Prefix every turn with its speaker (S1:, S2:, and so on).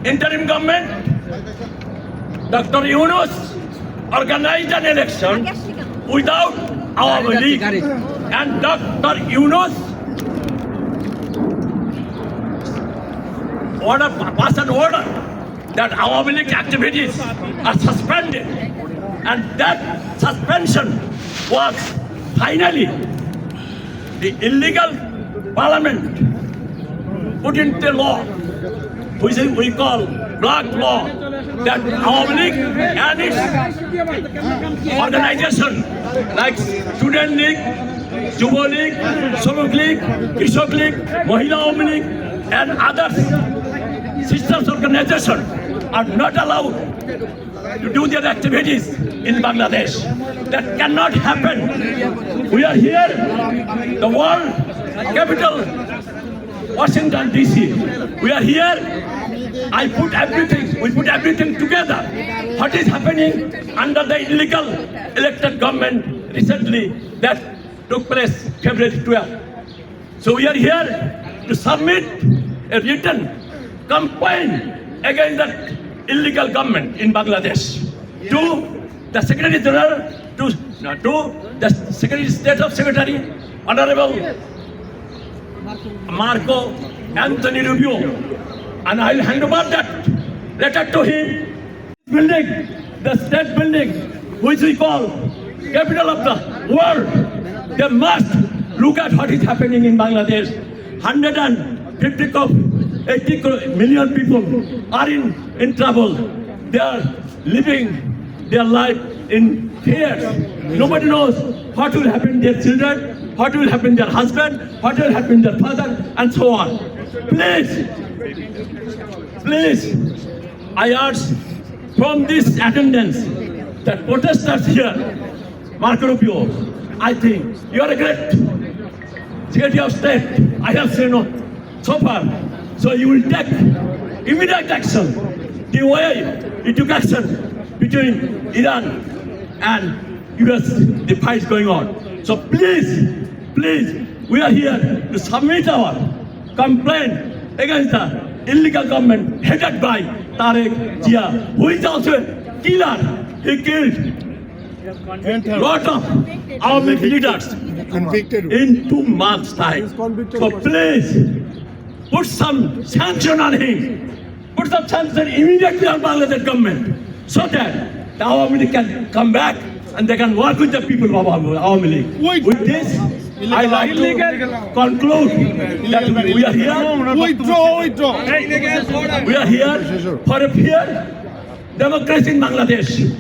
S1: interim government, Dr. Yunus organized an election without Awami League, and Dr. Yunus passed an order that Awami League activities are suspended, and that suspension was finally the illegal parliament put into law, which we call black law, that Awami League and its organization like Student League, Jubo League, Shramik League, Krishak League, Mahila Awami League, and others sisters organizations are not allowed to do their activities in Bangladesh. That cannot happen. We are here, the world capital, Washington DC. We are here. We put everything together. What is happening under the illegal elected government recently that took place February 12th. So we are here to submit a written complaint against that illegal government in Bangladesh to the Secretary General, to the Secretary State of Secretary, Honorable Marco Anthony Rubio, and I will hand over that letter to him. Building, the state building, which we call capital of the world, they must look at what is happening in Bangladesh. 80 million people are in trouble. They are living their life in fear. Nobody knows what will happen to their children, what will happen to their husband, what will happen to their father, and so on. Please, I urge from this attendance that protesters here, Marco Rubio, I think you are a great Secretary of State. I have seen so far. So you will take immediate action the way you took action between Iran and US, the fight going on. So please, we are here to submit our complaint against the illegal government headed by Tariq Jia, who is also a killer. He killed a lot of our leaders in 2 months' time. So please, put some sanction on him. Put some sanction immediately on Bangladesh government so that the Awami League can come back and they can work with the people of Awami League. With this, I like to conclude that we are here. We are here for a fair democracy in Bangladesh.